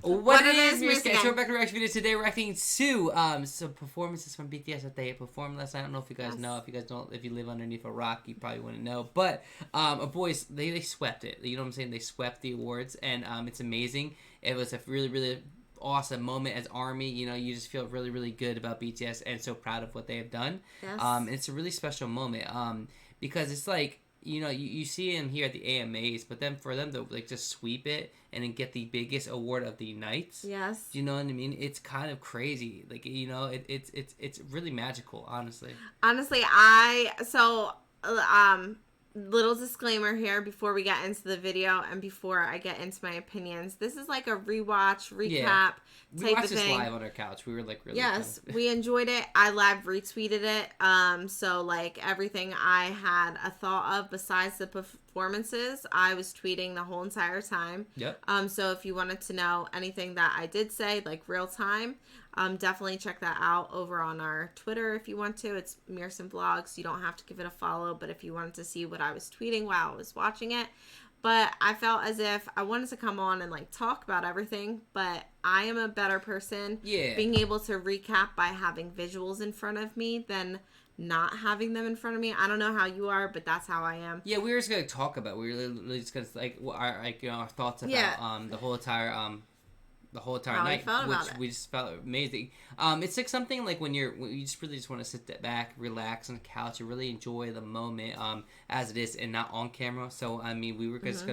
What it is, Murisan. So we're back to reaction video today. We're reacting to some performances from BTS that they performed last night. I don't know if you guys know. If you guys don't, if you live underneath a rock, you probably wouldn't know. But boys, they swept it. You know what I'm saying? They swept the awards, and it's amazing. It was a really awesome moment as ARMY. You know, you just feel really good about BTS and so proud of what they have done. Yes. And it's a really special moment because it's like, you know, you see him here at the AMAs, but then for them to like just sweep it and then get the biggest award of the night. Yes. Do you know what I mean? It's kind of crazy. Like, you know, it's really magical, honestly. Honestly, little disclaimer here before we get into the video and before I get into my opinions. This is like a rewatch, recap we type watched of this thing. live on our couch. We were like really we enjoyed it. I live retweeted it. So like everything I had a thought of besides the performances, I was tweeting the whole entire time. Yep. So if you wanted to know anything that I did say, like real time, definitely check that out over on our Twitter if you want to. It's Murisan Vlogs. You don't have to give it a follow, but if you wanted to see what I was tweeting while I was watching it. But I felt as if I wanted to come on and like talk about everything, but I am a better person being able to recap by having visuals in front of me than not having them in front of me. I don't know how you are, but that's how I am. Yeah, we were just gonna talk about. We were literally just gonna like our thoughts about the whole entire night, which we just felt amazing. It's like something like when you just really just want to sit back, relax on the couch, and really enjoy the moment as it is, and not on camera. So I mean, we were just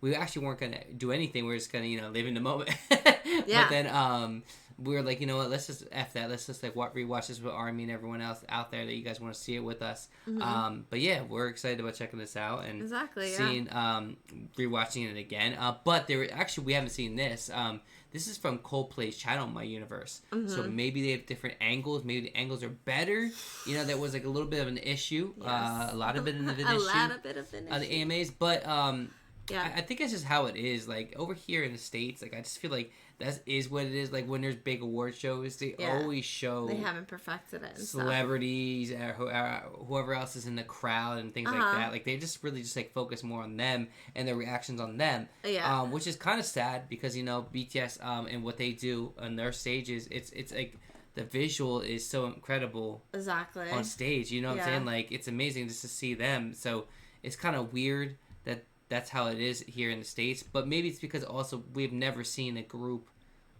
we actually weren't gonna do anything. We were just gonna live in the moment. But then we were like, you know what? Let's just F that. Let's just like rewatch this with ARMY and everyone else out there that you guys want to see it with us. But yeah, we're excited about checking this out and seeing rewatching it again. But we haven't seen this. This is from Coldplay's channel, My Universe. So maybe they have different angles. Maybe the angles are better. You know, that was like a little bit of an issue. A lot of it of an issue. A lot of it of an issue. The AMAs. But I think it's just how it is. Like, over here in the States, like, I just feel like that is what it is. Like, when there's big award shows, they always show... They haven't perfected it. Celebrities, whoever else is in the crowd and things like that. Like, they just really just, like, focus more on them and their reactions on them. Which is kind of sad because, you know, BTS and what they do on their stages, it's like... The visual is so incredible on stage. You know what I'm saying? Like, it's amazing just to see them. So, it's kind of weird that that's how it is here in the States. But maybe it's because also we've never seen a group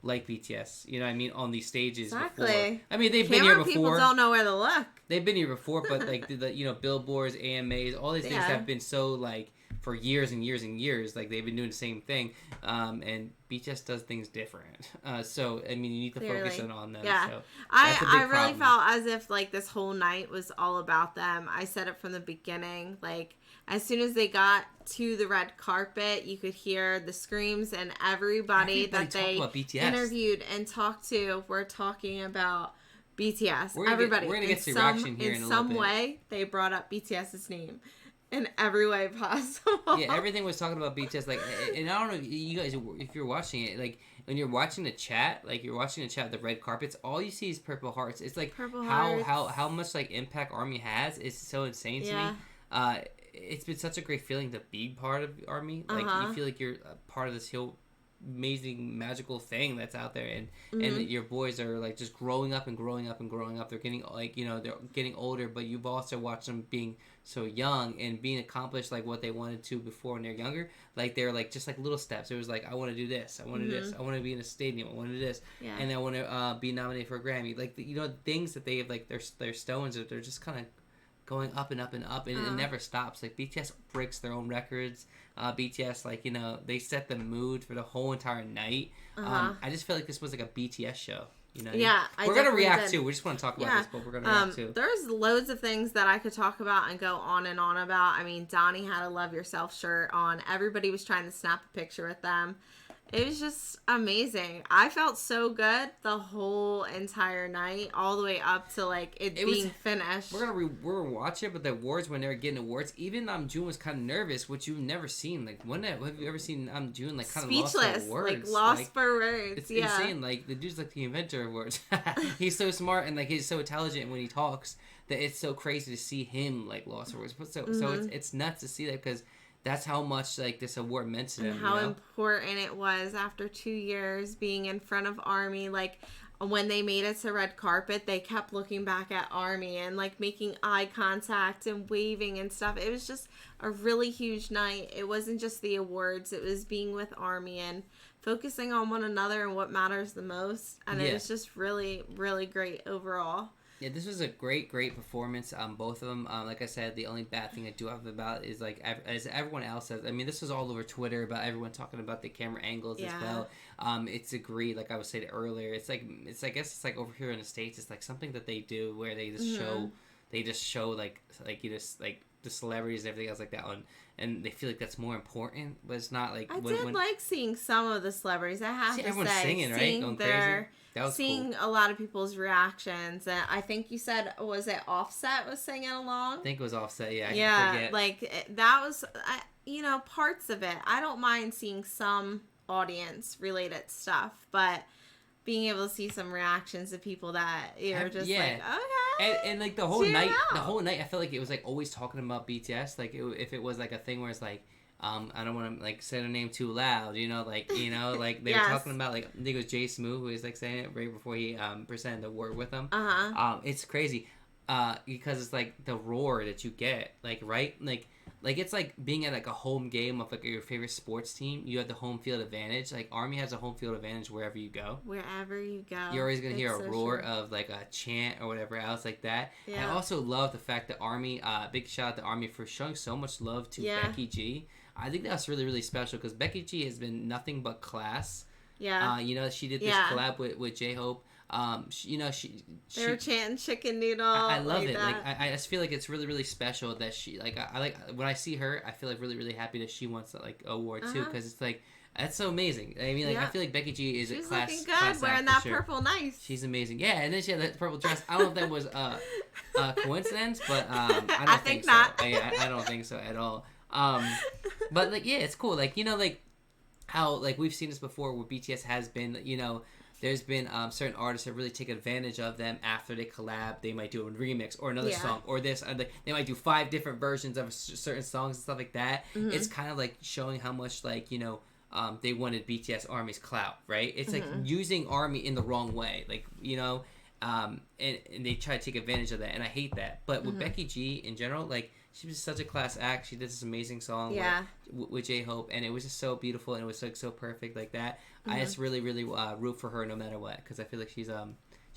like BTS, you know what I mean, on these stages before. I mean, they've been here before. People don't know where to look. They've been here before, but like the you know, billboards, AMAs, all these things have been so like for years and years and years. Like they've been doing the same thing, and BTS does things different. So I mean, you need to focus on them. Yeah, so I really felt as if like this whole night was all about them. I said it from the beginning, like. As soon as they got to the red carpet, you could hear the screams, and everybody that they interviewed and talked to were talking about BTS. Everybody. We're going to get to reaction here in a little bit. In some way, they brought up BTS's name in every way possible. Yeah, everything was talking about BTS. Like, and I don't know if you guys, if you're watching it, like, when you're watching the chat, like, you're watching the chat, the red carpets, all you see is purple hearts. It's like how much, like, impact ARMY has is so insane to me. It's been such a great feeling to be part of ARMY. Like, you feel like you're a part of this whole amazing, magical thing that's out there. And your boys are, like, just growing up and growing up and growing up. They're getting, like, you know, they're getting older, but you've also watched them being so young and being accomplished, like, what they wanted to before when they're younger. Like, they're, like, just, like, little steps. It was, like, I want to do this. I want to do this. I want to be in a stadium. I want to do this. And I want to be nominated for a Grammy. Like, you know, things that they have, like, their stones, they're just kind of going up and up and up, and it never stops. Like, BTS breaks their own records. BTS, like, you know, they set the mood for the whole entire night. I just feel like this was like a BTS show. You know, we're gonna react too. We just want to talk about this, but we're gonna react too. There's loads of things that I could talk about and go on and on about. I mean, Donnie had a Love Yourself shirt on. Everybody was trying to snap a picture with them. It was just amazing. I felt so good the whole entire night, all the way up to like it being finished. We're gonna watch it, but the awards, when they were getting awards, even June was kind of nervous, which you've never seen. Like, have you ever seen June like kind of lost for words? Like lost for words. It's insane. Like, the dude's like the inventor of words. He's so smart and like he's so intelligent when he talks that it's so crazy to see him like lost for words. But so it's nuts to see that because that's how much like this award meant to them. And how important it was after 2 years being in front of ARMY. Like when they made it to red carpet, they kept looking back at ARMY and like making eye contact and waving and stuff. It was just a really huge night. It wasn't just the awards, it was being with ARMY and focusing on one another and what matters the most. And it was just really, really great overall. Yeah, this was a great performance. Both of them. Like I said, the only bad thing I do have about is like as everyone else says. I mean, this was all over Twitter about everyone talking about the camera angles as well. It's agreed. Like I was saying earlier, it's I guess it's like over here in the States, it's like something that they do where they just show like you just like the celebrities and everything else like that on, and they feel like that's more important, but it's not. Like I did like seeing some of the celebrities. I have to everyone's say, singing, right? Going crazy. That was seeing cool. a lot of people's reactions, and I think you said, was it Offset was singing along? I think it was Offset. Yeah. Yeah, I forget. like that was, parts of it. I don't mind seeing some audience related stuff, but being able to see some reactions of people that you're just like, okay. And like the whole night, I felt like it was like always talking about BTS. Like if it was like a thing where it's like, I don't want to like say their name too loud, like they were talking about like I think it was Jay Smooth who was like saying it right before he presented the award with them. It's crazy, because it's like the roar that you get, like right, like it's like being at like a home game of like your favorite sports team. You have the home field advantage. Like ARMY has a home field advantage wherever you go. Wherever you go, you're always gonna hear a roar of like a chant or whatever else like that. Yeah. I also love the fact that ARMY, big shout out to ARMY for showing so much love to Becky G. I think that's really, really special because Becky G has been nothing but class. Yeah. She did this collab with J-Hope. They were chanting chicken noodle. I love it. Like I just feel like it's really, really special that she I like when I see her. I feel like really, really happy that she wants that like award too, because it's like that's so amazing. I mean, I feel like Becky G is a class. She's looking good wearing that purple nice. She's amazing. Yeah, and then she had that purple dress. I don't know if that was a coincidence, but I don't think so. Not. I don't think so at all. But like it's cool. Like like how like we've seen this before where BTS has been there's been certain artists that really take advantage of them after they collab. They might do a remix or another song or this. They might do 5 different versions of certain songs and stuff like that. Mm-hmm. It's kind of like showing how much like they wanted BTS ARMY's clout, right? It's like using ARMY in the wrong way, like and they try to take advantage of that, and I hate that. But with Becky G in general, like she was such a class act. She did this amazing song with J-Hope, and it was just so beautiful, and it was like so perfect like that. I just really, really root for her no matter what, because I feel like she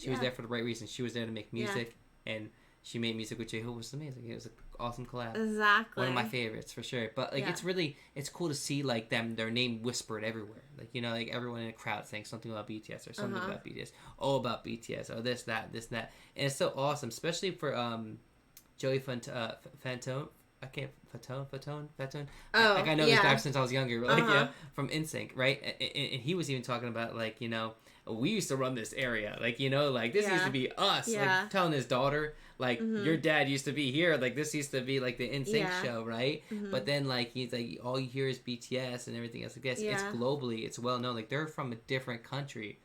was there for the right reason. She was there to make music, and she made music with J-Hope. It was amazing. It was an awesome collab. Exactly. One of my favorites for sure. But like it's cool to see like their name whispered everywhere. Like like everyone in the crowd saying something about BTS or something about BTS. Oh, about BTS. Oh, this, that, and that. And it's so awesome, especially for Joey Fantone. I can't Fatone. Oh, like I know this guy since I was younger, like from NSYNC, right? And he was even talking about like we used to run this area, like like this used to be us, like telling his daughter like your dad used to be here, like this used to be like the NSYNC show, right? But then like he's like all you hear is BTS and everything else like this. It's globally, it's well known, like they're from a different country,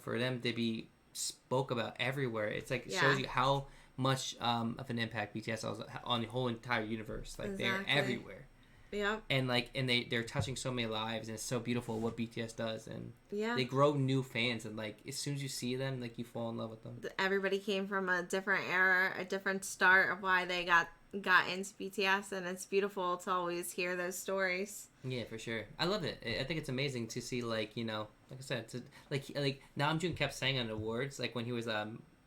for them to be spoke about everywhere. It's like it shows you how much of an impact BTS has on the whole entire universe. Like they're everywhere. Yeah. And they're touching so many lives, and it's so beautiful what BTS does, and they grow new fans, and like as soon as you see them, like you fall in love with them. Everybody came from a different era, a different start of why they got into BTS, and it's beautiful to always hear those stories. Yeah, for sure. I love it. I think it's amazing to see like like I said, like Namjoon kept saying on awards, like when he was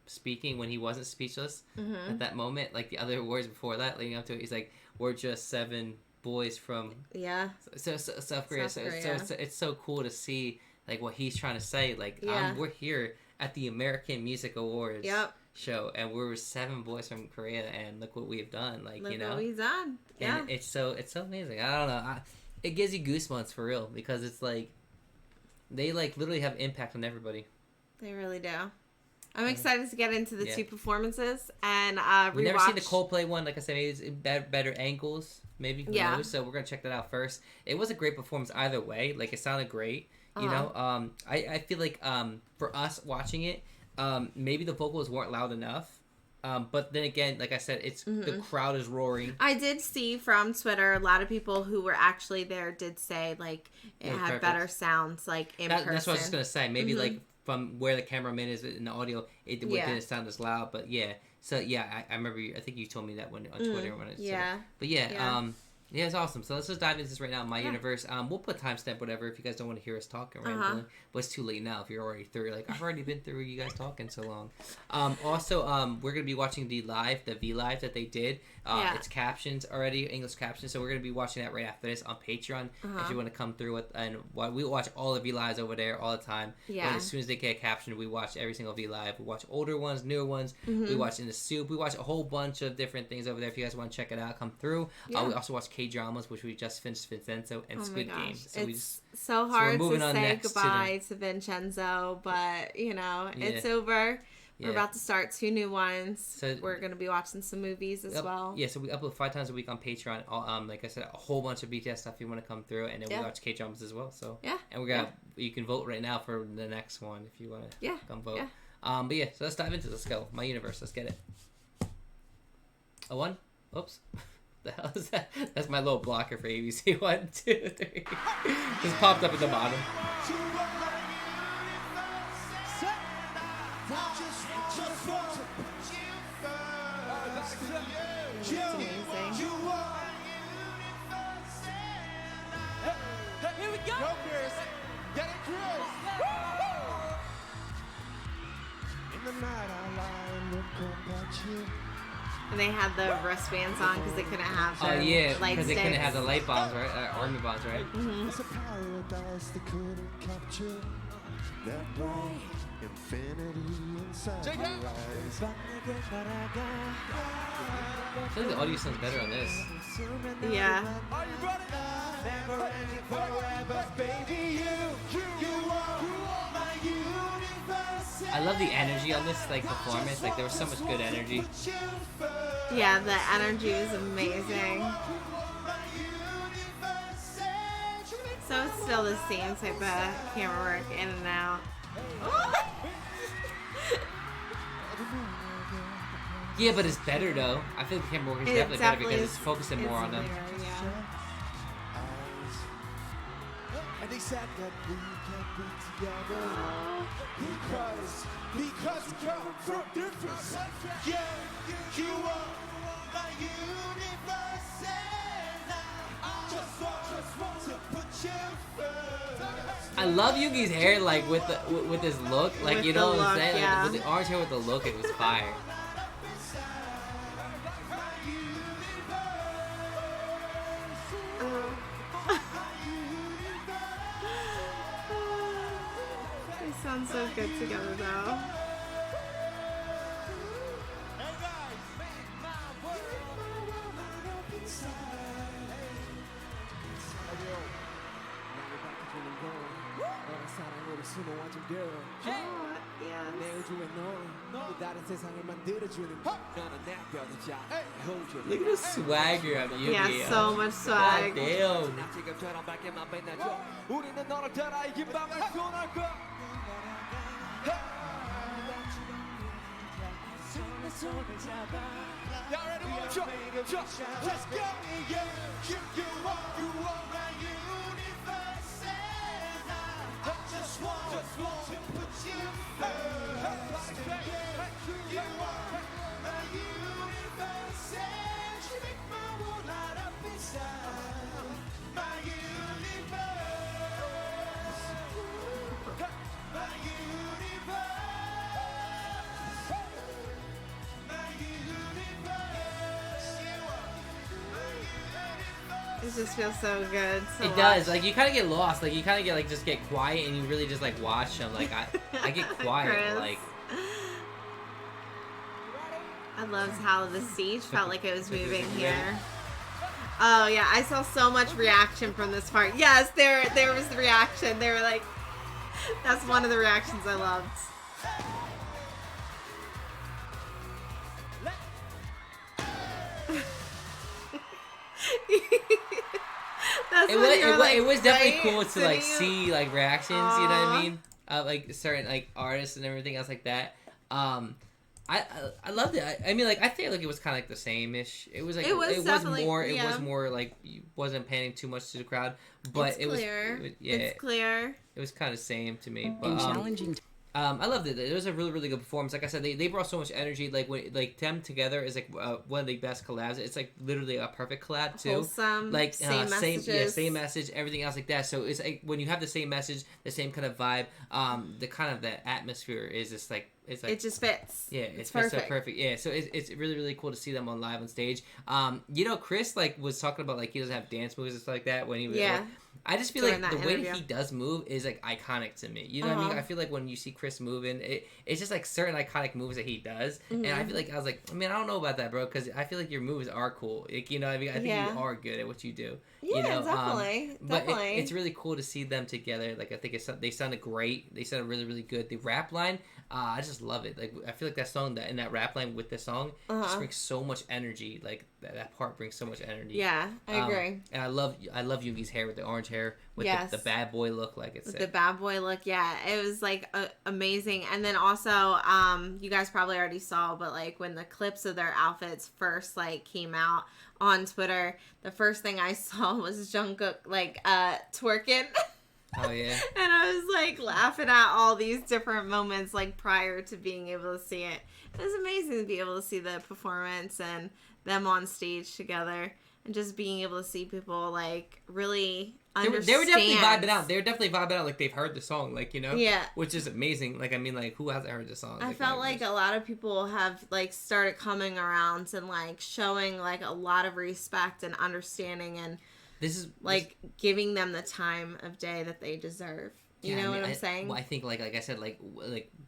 speaking, when he wasn't speechless at that moment, like the other awards before that leading up to it, he's like, we're just 7 boys from South Korea. So it's so cool to see like what he's trying to say, like we're here at the American Music Awards show, and we're 7 boys from Korea, and look what we've done, like look what we've done. And it's so amazing. I don't know, it gives you goosebumps for real, because it's like they like literally have impact on everybody. They really do. I'm excited to get into the 2 performances and We've never seen the Coldplay one. Like I said, maybe it's better angles, maybe. Who knows? So we're gonna check that out first. It was a great performance either way. Like it sounded great. You know, I feel like for us watching it, maybe the vocals weren't loud enough. But then again, like I said, it's the crowd is roaring. I did see from Twitter a lot of people who were actually there did say like it had perfect. Better sounds like in person. That's what I was just gonna say. Maybe like from where the cameraman is in the audio, it didn't sound as loud. But yeah, so yeah, I remember. I think you told me that when on Twitter when it's But yeah, it's awesome. So let's just dive into this right now. My universe. We'll put timestamp whatever if you guys don't want to hear us talking rambling. But it's too late now if you're already through. Like I've already been through you guys talking so long. Also, we're gonna be watching the VLIVES that they did. It's captions already, English captions. So we're gonna be watching that right after this on Patreon. If you want to come through with, and we watch all the VLIVES over there all the time. Yeah. And as soon as they get captioned, we watch every single VLIVE. We watch older ones, newer ones. We watch in the Soop. We watch a whole bunch of different things over there. If you guys want to check it out, come through. We also watch K-dramas, which we just finished Vincenzo and Squid Game. So it's so hard to say goodbye to Vincenzo, but you know it's over. We're about to start 2 new ones. So we're going to be watching some movies as well. Yeah, so we upload 5 times a week on Patreon. Like I said, a whole bunch of BTS stuff you want to come through, and then we watch K-dramas as well. So and we're gonna you can vote right now for the next one if you want to come vote. But yeah, so let's dive into it. Let's go. My universe. Let's get it. A 1. Oops. The hell is that? That's my little blocker for ABC. 1, 2, 3. Just popped up at the bottom. And they had the wristbands on because they couldn't have the light because they couldn't have the light bombs, right? Army bombs, right? It's a paradise they couldn't capture. That bright infinity inside your eyes. I feel like the audio sounds better on this. Yeah. Are you ready? Never ending forever, baby. You are my universe. I love the energy on this performance. Like there was so much good energy. Yeah, the energy was amazing. So it's still the same type of camera work in and out. Yeah, but it's better though. I feel like the camera work is definitely better because it's focusing more on them. And they said that we can be together because we come from different subjects. Yeah, you are my universe, and I just want to put you first. I love Yoongi's hair, like with his look, like with you know what I'm saying, yeah. Like, with the orange hair with the look, it was fire. They sound so good together, though. Look at the swagger of Yoongi. Yeah, so much swag. God damn. Y'all ready? Let's go. You are my universe, and I just want to put you first. You are my universe, and you make my world light up inside. My universe, my universe. It just feels so good. It does. Like you kind of get lost. Like you kind of get just get quiet and you really just watch them. Like I get quiet. Like I loved how the stage felt like it was moving here. Oh yeah, I saw so much reaction from this part. Yes, there was the reaction. They were like, that's one of the reactions I loved. It was definitely cool to see reactions. You know what I mean? Certain artists and everything else like that. I loved it. I mean, like, I feel like it was kind of like the same-ish. It was like it was more. yeah. It was more like you wasn't panning too much to the crowd, but It's clear. It's clear. It was kind of same to me, but challenging. I loved it. It was a really, really good performance. Like I said, they brought so much energy. Like when them together is like one of the best collabs. It's like literally a perfect collab too. Wholesome. Like same messages. same message, everything else like that. So it's like when you have the same message, the same kind of vibe, the kind of the atmosphere is just like it just fits. Yeah, it's so perfect. Yeah, so it's really, really cool to see them on live on stage. Chris like was talking about like he doesn't have dance moves and stuff like that when he was. Yeah. I just feel like the way that he does move is like iconic to me. You know what I mean? I feel like when you see Chris moving, it's just like certain iconic moves that he does, and I feel like I was like, I mean, I don't know about that, bro, because I feel like your moves are cool. Like, you know, I mean, I think you are good at what you do. Yeah, you know? definitely. But it's really cool to see them together. Like I think they sounded great. They sounded really, really good. The rap line, I just love it. Like I feel like that song and that rap line with the song just brings so much energy. Like that part brings so much energy. Yeah, I agree. And I love Yoongi's hair with the orange hair with the bad boy look, like it's the bad boy look. Yeah, it was like amazing. And then also, you guys probably already saw, but like when the clips of their outfits first like came out on Twitter, the first thing I saw was Jungkook like twerking. Oh yeah. And I was like laughing at all these different moments like prior to being able to see it. It was amazing to be able to see the performance and them on stage together and just being able to see people like really understand. They were definitely vibing out. They were definitely vibing out like they've heard the song, like, you know? Yeah. Which is amazing. Like, I mean, like, who hasn't heard the song? I felt like a lot of people have like started coming around and like showing like a lot of respect and understanding and giving them the time of day that they deserve. You know what I'm saying? Well, I think like I said, like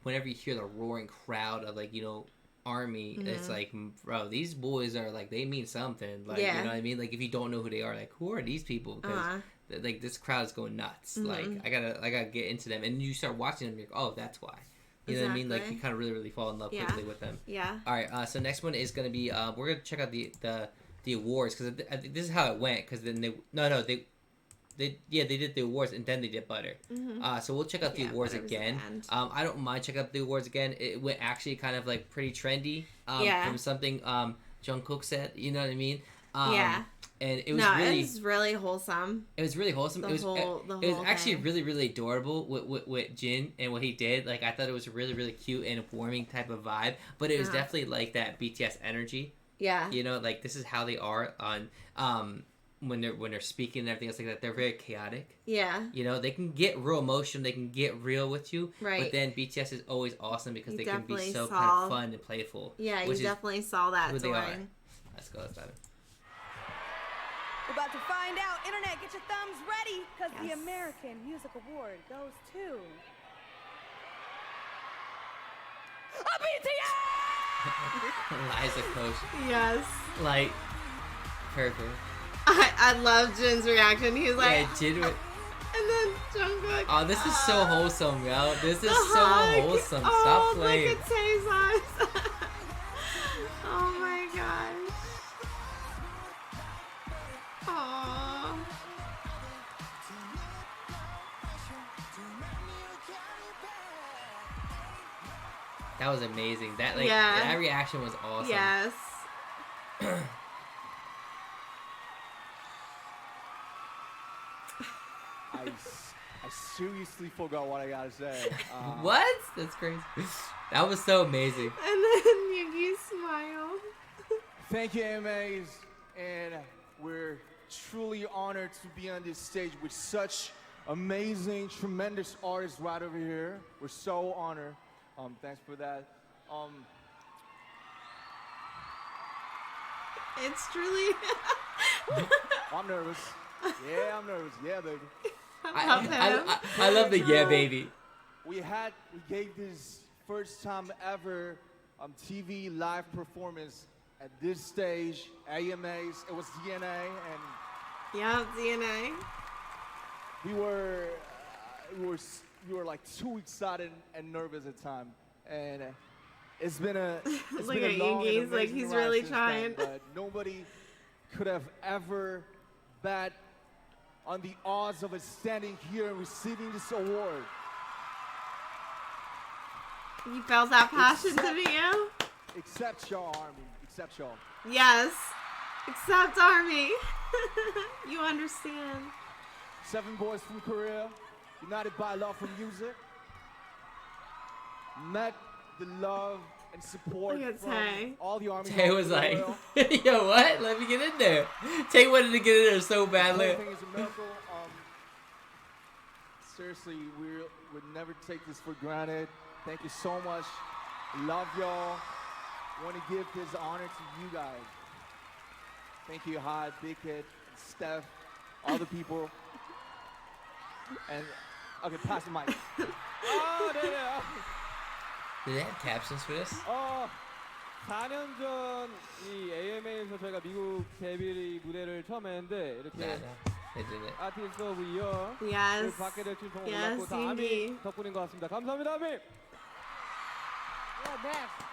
whenever you hear the roaring crowd of like, you know, Army, it's like, bro, these boys are like, they mean something. Like, you know what I mean? Like if you don't know who they are, like who are these people? Because like this crowd is going nuts. Like I gotta get into them, and you start watching them, you're like, oh, that's why. You know what I mean? Like you kind of really, really fall in love quickly with them. Yeah. All right. So next one is gonna be we're gonna check out the awards, because I think this is how it went. Because then they did the awards and then they did Butter. So we'll check out the awards again. I don't mind checking out the awards again. It went actually kind of like pretty trendy from something Jungkook said. You know what I mean? And it was really wholesome. It was really wholesome. It was actually really, really adorable with Jin and what he did. Like I thought it was a really, really cute and warming type of vibe. But it was definitely like that BTS energy. Yeah. You know, like this is how they are on when they're speaking and everything else like that. They're very chaotic. Yeah. You know, they can get real emotional, they can get real with you. Right. But then BTS is always awesome because they can be so kind of fun and playful. Yeah, you definitely saw that touring. Let's go, let's dive in. We're about to find out. Internet, get your thumbs ready, because the American Music Award goes to BTS! Liza Coach. Yes. Like, perfect. I love Jin's reaction. He's like, yeah, Jin. And then Jungkook. Oh, this is so wholesome, yo. This is so wholesome. Stop playing. Look at Tae's eyes. Oh my gosh. Aww. That was amazing. That reaction was awesome. Yes. I seriously forgot what I gotta say. What? That's crazy. That was so amazing. And then Yoongi smiled. Thank you, AMAs, and we're truly honored to be on this stage with such amazing, tremendous artists right over here. We're so honored. Thanks for that. It's truly. I'm nervous. Yeah, I'm nervous. Yeah, baby. I love the yeah, baby. We gave this first time ever TV live performance at this stage, AMAs. It was DNA, and yeah, DNA. We were like too excited and nervous at time, and it's been a Look at Yoongi, like he's really trying. But nobody could have ever bet on the odds of us standing here and receiving this award. You felt that passion to me, you? Except your army. Except y'all. Yes. Except Army. You understand. 7 boys from Korea, united by love for music. Met the love and support Look at from Tay. all the army. Tay was like, yo, what? Let me get in there. Tay wanted to get in there so The badly. whole thing is a miracle. Seriously, we would never take this for granted. Thank you so much. Love y'all. Want to give this honor to you guys. Thank you, Hyde, Big Kid, Steph, all the people. And okay, pass the mic. Oh, yeah. Do they have captions for this? 4년 전 이 AMA에서 저희가 미국 데뷔 무대를 처음 했는데 이렇게 Nah, they didn't. 아티스트 오브 이어를 Yes. 받게 될 줄 정말 Yes, 몰랐고 다 아미 indeed. 덕분인 것 같습니다. 감사합니다, 아미. Yeah, next.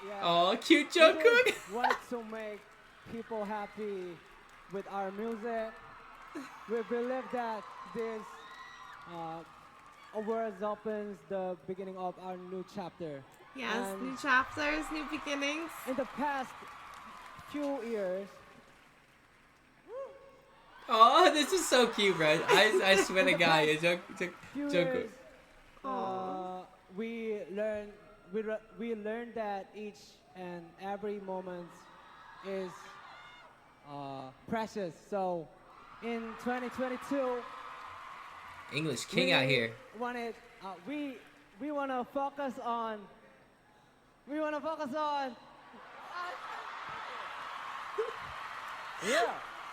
Yeah. Oh, cute We Jungkook. just wanted to make people happy with our music. We believe that this awards opens the beginning of our new chapter. Yes. And New chapters, new beginnings. in the past few years, Oh, this is so cute, bro. I swear to God, it's few Jungkook. years we learned that each and every moment is precious. So in 2022, English king out here. We want to focus on. Yeah.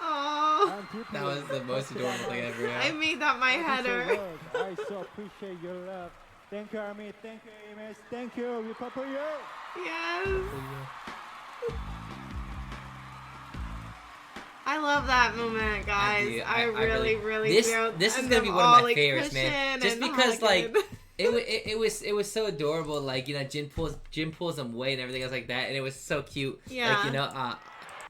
Oh, That was the most adorable thing ever. I made that my header. I so appreciate your love. Thank you, Army. Thank you, Amos. Thank you. We pop for you. Yes. I love that moment, guys. do. I I really, really this do. this is And gonna be them one all, of my like, favorites, man. pushing Just and because hugging. like it was so adorable. Like, you know, Jin pulls him away and everything else like that, and it was so cute. Yeah. Like, you know,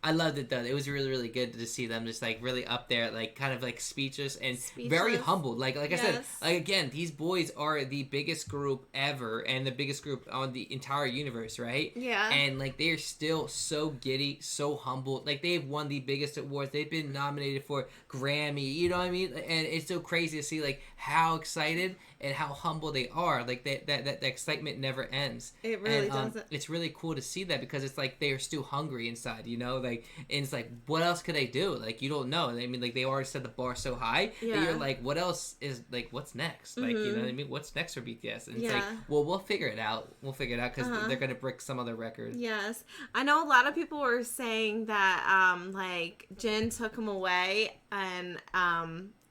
I loved it though. It was really, really good to see them just like really up there, like kind of like speechless and very Speechless. humbled. Like I said, Yes. like again, these boys are the biggest group ever and the biggest group on the entire universe, right? Yeah. And like they are still so giddy, so humble. Like they've won the biggest awards. They've been nominated for Grammy. You know what I mean? And it's so crazy to see like how excited and how humble they are. Like that excitement never ends. It really And, doesn't. It's really cool to see that because it's like they are still hungry inside, you know? Like, and it's like, what else could they do? Like, you don't know. I mean, like, they already set the bar so high that Yeah. you're like, what else is, like, what's next? Like, you know what I mean? What's next for BTS? And it's like, Yeah. well, we'll figure it out. We'll figure it out because Uh-huh. they're going to break some other record. Yes. I know a lot of people were saying that, like, Jin took him away and,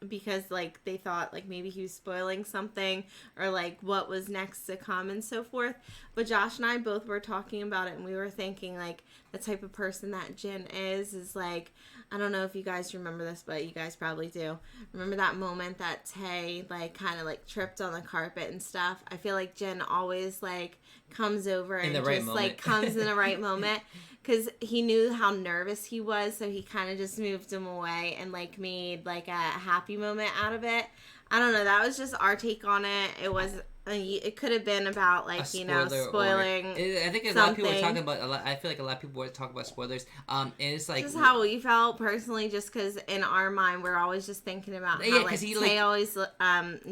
because, like, they thought, like, maybe he was spoiling something or, like, what was next to come and so forth. But Josh and I both were talking about it and we were thinking, like, the type of person that Jin is like, I don't know if you guys remember this, but you guys probably do. Remember that moment that Tay, like, kind of, like, tripped on the carpet and stuff? I feel like Jin always, like, comes over and the right just, moment. like, comes in the right moment. Because he knew how nervous he was, so he kind of just moved him away and, like, made, like, a happy moment out of it. I don't know. That was just our take on it. It was... it could have been about, like, you know, spoiling I think a lot of people were talking about, I feel like a lot of people were talking about spoilers. And it's like... Just how we felt personally, just because in our mind, we're always just thinking about how, Yeah, like, 'cause he, Tay like- always,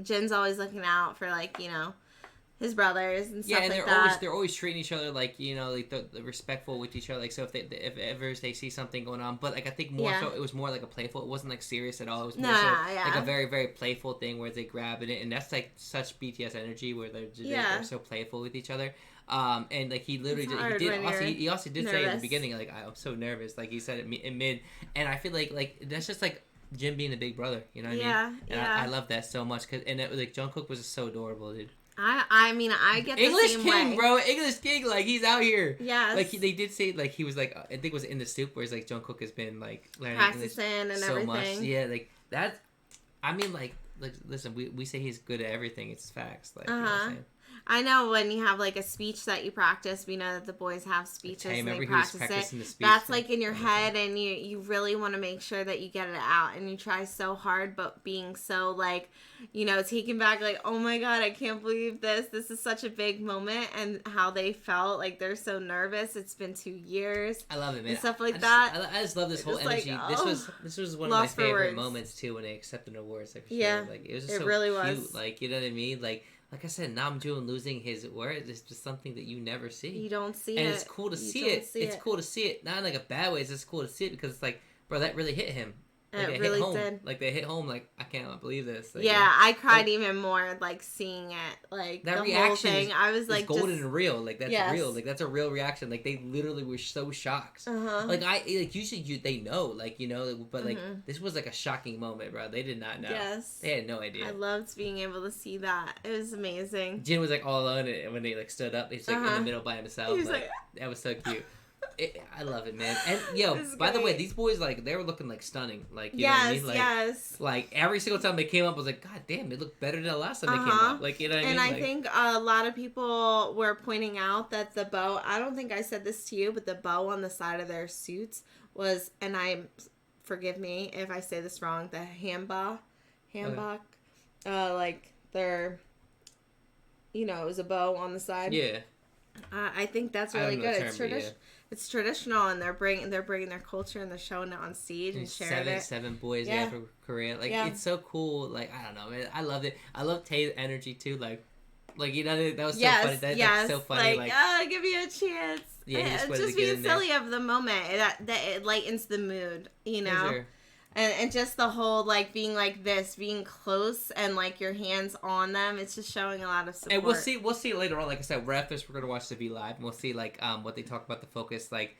Jin's always looking out for, like, you know, his brothers and stuff and like they're always treating each other like, you know, like the respectful with each other. Like, so if ever they see something going on, but like I think more Yeah. so it was more like a playful. It wasn't like serious at all. It was more Nah, so yeah. like a very, very playful thing where they grab it, and that's like such BTS energy where they're so playful with each other. And like he literally It's did, hard when he also did say in the nervous. beginning, like, I'm so nervous. Like he said it in mid, and I feel like that's just like Jim being the big brother. You know what I mean? And Yeah. I love that so much like Jungkook was just so adorable, dude. I mean, I get the English same king, way. bro. English king, like he's out here. Yes. Like they did say, like he was like I think it was in the Soop where it's like Jungkook has been like learning Practicing English and so everything. much. Yeah, like that. I mean, like listen, we say he's good at everything. It's facts. Like you know what I'm saying? I know when you have like a speech that you practice, we know that the boys have speeches and they practice it. That's like in your head, and you really want to make sure that you get it out, and you try so hard, but being so like, you know, taken back, like, oh my God, I can't believe this. This is such a big moment, and how they felt like they're so nervous. It's been 2 years. I love it, man. And stuff like that. I just love this whole energy. Like, this was one of my favorite moments too when they accepted awards. Like, yeah, like it was just so really cute. was. Like, you know what I mean? Like I said, Nam Joon losing his word is just something that you never see. You don't see and it. And it's cool to see it. It's cool to see it. Not in like a bad way. It's just cool to see it because it's like, bro, that really hit him. Like, it really hit home. did. Like, they hit home. Like, I cannot believe this. Like, yeah, I cried even more, like, seeing it. Like, that the reaction whole thing. I was like, golden and real. Like, that's real. Like, that's a real reaction. Like, they literally were so shocked. Like, usually they know. Like, you know, but, like, this was, like, a shocking moment, bro. They did not know. Yes. They had no idea. I loved being able to see that. It was amazing. Jin was, like, all alone, and when they, like, stood up, he's, like, in the middle by himself. He was like that was so cute. I love it, man. And yo, by the way, these boys, like, they were looking like stunning. Like, you know what I mean? Like, like every single time they came up, I was like, God damn, they look better than the last time they came up. Like, you know what I mean? And I think a lot of people were pointing out that the bow, I don't think I said this to you, but the bow on the side of their suits was, and forgive me if I say this wrong, the hanbok, like their, you know, it was a bow on the side. Yeah. I think that's really good. It's traditional, and they're bringing their culture, and they're showing it on stage and sharing it. Seven boys, from Korea. Like, it's so cool. Like, I don't know, man. I loved it. I love Tae's energy too. Like, you know, that was so funny. That's so funny. Like, give me a chance. Yeah, just being silly of the moment. That it lightens the mood, you know. Sure. And just the whole, like, being like this, being close, and, like, your hands on them, it's just showing a lot of support. And we'll see later on. Like I said, right after this, we're going to watch the V Live, and we'll see, like, what they talk about the focus, like,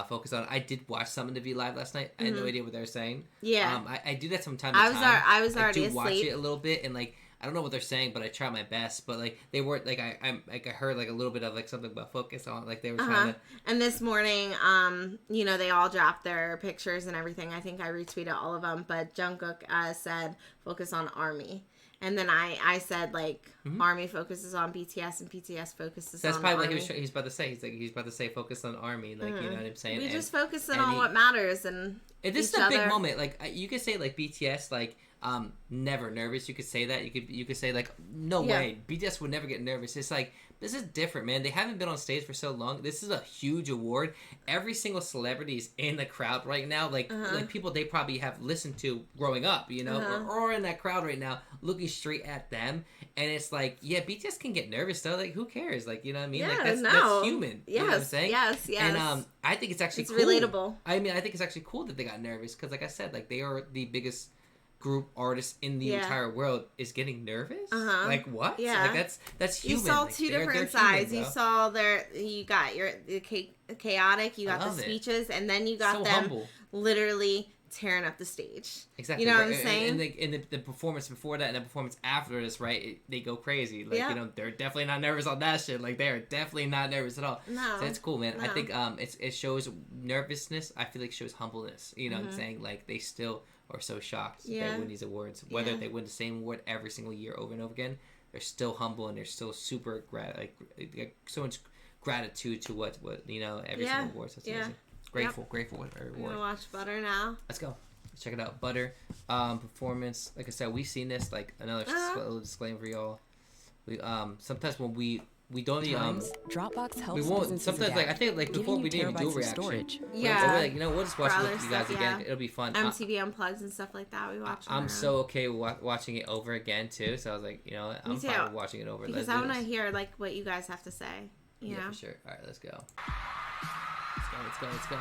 focus on. I did watch some of the V Live last night. I had no idea what they were saying. Yeah. I do that from time to time. I was already asleep. I do watch it a little bit, and, like, I don't know what they're saying, but I try my best. But, like, they weren't, like, I heard, like, a little bit of, like, something about focus on, like, they were trying to. And this morning, you know, they all dropped their pictures and everything. I think I retweeted all of them, but Jungkook said focus on ARMY. And then I said, like, ARMY focuses on BTS, and BTS focuses on ARMY. That's probably what he's about to say. He's about to say focus on ARMY. Like, you know what I'm saying? We just focus on what matters. And this is a big moment. Like, you could say, like, BTS, like, never nervous. You could say that. You could say, like, no way. BTS would never get nervous. It's like, this is different, man. They haven't been on stage for so long. This is a huge award. Every single celebrity is in the crowd right now. Like, like people they probably have listened to growing up, you know, or in that crowd right now, looking straight at them. And it's like, yeah, BTS can get nervous though. Like, who cares? Like, you know what I mean? Like, that's human. Yes, you know what I'm saying? Yes. And I think it's actually cool. Relatable. I mean, I think it's actually cool that they got nervous because, like I said, like, they are the biggest group artists in the entire world is getting nervous. Like, what? Yeah, like that's human. You saw like, two different sides. You saw you got the chaotic, you got the speeches, and then you got them humble. Literally tearing up the stage. Exactly. You know what I'm saying? And the performance before that and the performance after this, right? They go crazy. Like, you know, they're definitely not nervous on that shit. Like, they're definitely not nervous at all. No. So it's cool, man. No. I think it shows nervousness. I feel like it shows humbleness. You know what I'm saying? Like, they still are so shocked they win these awards. Whether they win the same award every single year over and over again, they're still humble and they're still super like so much gratitude to what you know, every single award. So it's amazing. Grateful with every award. We're gonna watch Butter now. Let's go. Let's check it out. Butter performance. Like I said, we've seen this. Like, another disclaimer for y'all. We sometimes when we don't Dropbox helps. We won't. Sometimes, like, I think, like, before we didn't even do a reaction. Storage. Yeah. We're like, you know, we'll just watch it with you guys again. It'll be fun. MTV Unplugged and stuff like that. We watch. I'm so okay with watching it over again too. So I was like, you know, I'm fine with watching it over because I want to hear like what you guys have to say. You know? For sure. All right, let's go. Let's go.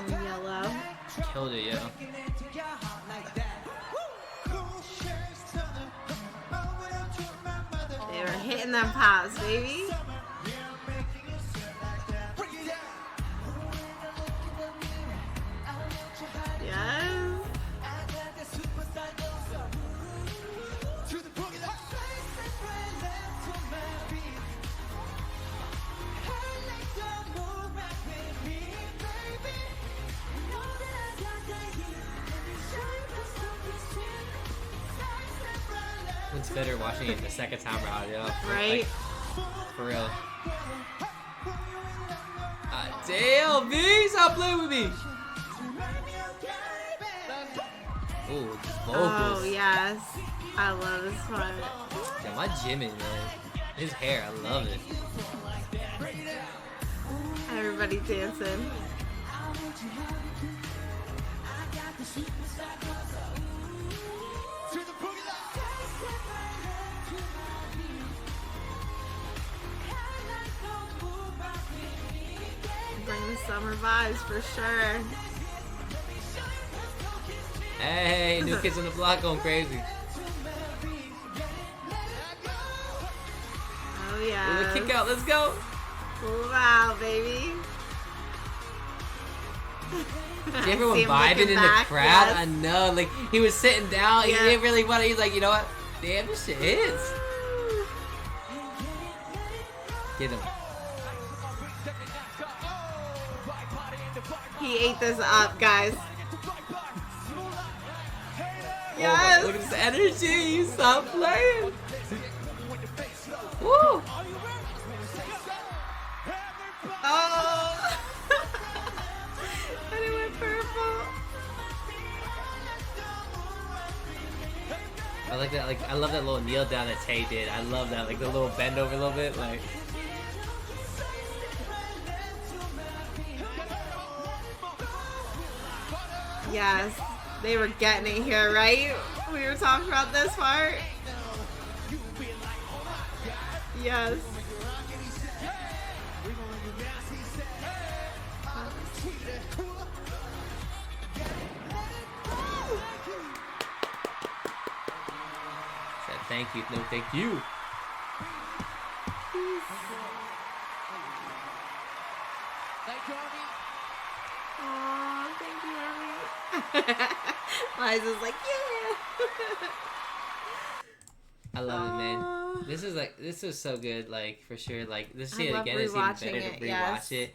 Yellow. Killed it, yo. They were hitting them pops, baby. Yes. It's better watching it the second time around, yo. Right? Like, for real. Damn, B, stop playing with me. Ooh, vocals. Oh, yes. I love this part. Yeah, my Jimmy, man. His hair, I love it. Everybody dancing. Bring the summer vibes for sure. Hey, New Kids on the Block going crazy. Oh yeah. Ooh, the kick out, let's go. Wow, baby. See everyone See him vibing looking in back, the crowd? yes. I know, like he was sitting down, Yeah. he didn't really want to, he's like, you know what? Damn, this shit hits. Get him. He ate this up, guys. Oh, Yes. look at this energy. Stop playing. Woo. Oh. And it went purple. I like that. Like I love that little kneel down that Tay did. I love that. Like the little bend over a little bit. Like. Yes. They were getting it here, right? We were talking about this part. Yes. Said thank you. No, thank you. Aw, thank you, Army. Liza's like, yeah. I love it, Aw. man. This is so good. Like for sure. Like this I see it love again is even rewatching better to it, rewatch yes. it.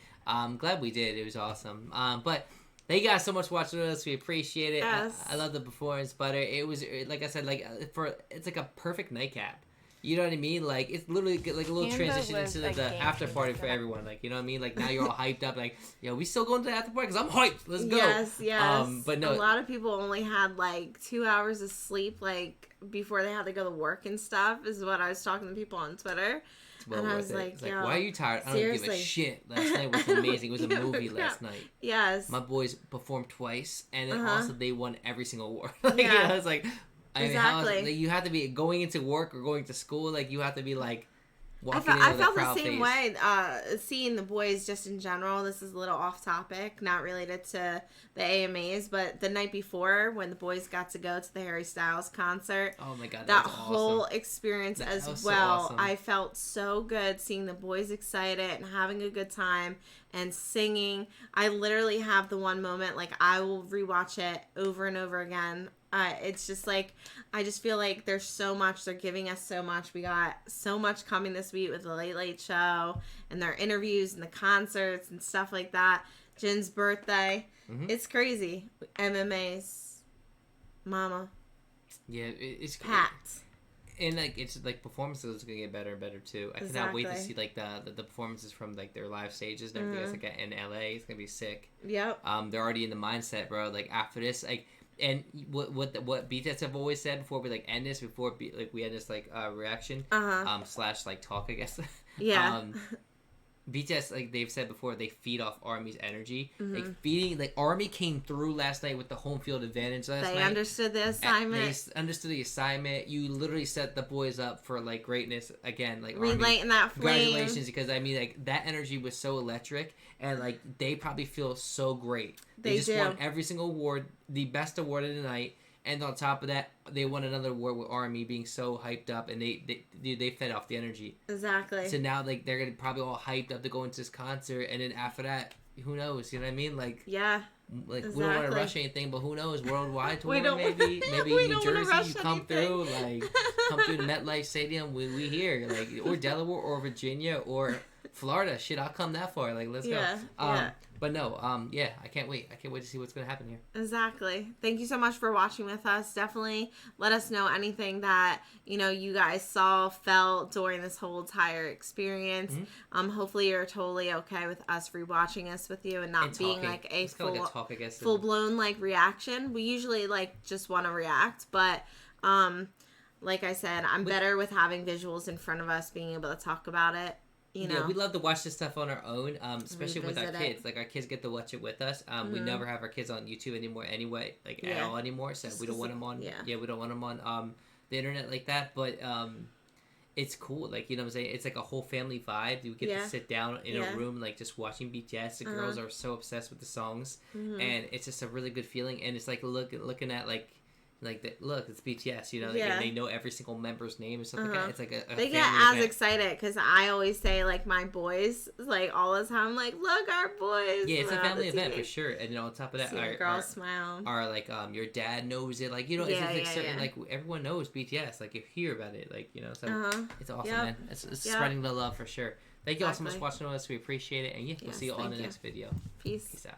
Glad we did. It was awesome. But thank you guys so much for watching with us. We appreciate it. Yes. I love the performance, Butter. It was like I said, like it's like a perfect nightcap. You know what I mean? Like it's literally like a little Canada transition was into a the game after party changer. for everyone. Like you know what I mean? Like now you're all hyped up. Like yo, we still going to the after party because I'm hyped. Let's go. Yes, yes. But no, a lot of people only had like 2 hours of sleep, like before they had to go to work and stuff. Is what I was talking to people on Twitter. it's well and I worth was it. like, It's like, yo, why are you tired? I don't give a seriously. shit. Last night was amazing. It was a Yeah, movie yeah. last night. Yes. My boys performed twice, and then Uh-huh. also they won every single award. Like, Yeah. you know, it's like, I mean, how else, Exactly. like, you have to be going into work or going to school. Like you have to be like I walking felt, into I felt the crowd same face. way seeing the boys just in general. This is a little off topic, not related to the AMAs, but the night before when the boys got to go to the Harry Styles concert, Oh my god, that was whole awesome. experience That as was so well. awesome. I felt so good seeing the boys excited and having a good time and singing. I literally have the one moment, like I will rewatch it over and over again. It's just like, I just feel like there's so much, they're giving us so much. We got so much coming this week with the Late Late Show and their interviews and the concerts and stuff like that. Jin's birthday. Mhm. It's crazy. MMA's mama. Yeah, it's Packed. and like it's like performances are gonna get better and better too. I cannot wait to Exactly. see like the performances from like their live stages and everything else like in LA. It's gonna be sick. Yep. They're already in the mindset, bro. Like after this, like, and what BTS have always said before we like end this, before we end this like reaction, slash like talk, I guess. Yeah. BTS, like they've said before, they feed off Army's energy. Mm-hmm. Like feeding, like Army came through last night with the home field advantage last They night. understood the assignment. They understood the assignment. You literally set the boys up for like greatness again. Like Army, Relighting that flame. congratulations, because I mean like that energy was so electric, and like they probably feel so great. They just do. won every single award, the best award of the night, and on top of that, they won another award with Army being so hyped up, and they fed off the energy. Exactly. So now like they're gonna probably all hyped up to go into this concert, and then after that, who knows? You know what I mean? Like. Yeah. Like we don't want to Exactly. rush anything, but who knows? Worldwide tour, We don't- maybe we New don't wanna Jersey, rush you come anything. through, like come through the MetLife Stadium. We here, like or Delaware or Virginia or Florida, shit, I'll come that far. Like, let's go. But no, I can't wait. I can't wait to see what's gonna happen here. Exactly. Thank you so much for watching with us. Definitely let us know anything that, you know, you guys saw, felt during this whole entire experience. Hopefully you're totally okay with us rewatching this with you and not being like a full blown like reaction. We usually like just want to react, but like I said, I'm better with having visuals in front of us, being able to talk about it. You know? Yeah, we love to watch this stuff on our own, especially with our kids. Like, our kids get to watch it with us. We never have our kids on YouTube anymore anyway, like, at all anymore. So we don't want them on, we don't want them on the internet like that. But it's cool. Like, you know what I'm saying? It's like a whole family vibe. You get to sit down in a room, like, just watching BTS. The girls are so obsessed with the songs. And it's just a really good feeling. And it's like looking at, like look, it's BTS, you know, and they know every single member's name or something like that. It's like a they get as excited because I always say, like, my boys, like, all the time, like, look, our boys. Yeah, it's a family event for sure. And, you know, on top of that, our smile. Our, like, your dad knows it. Like, you know, it's like certain, like, everyone knows BTS. Like, you hear about it, like, you know, so it's awesome, man. It's spreading the love for sure. Thank you all so much for watching with us. We appreciate it. And we'll see you all in the next video. Peace. Peace out.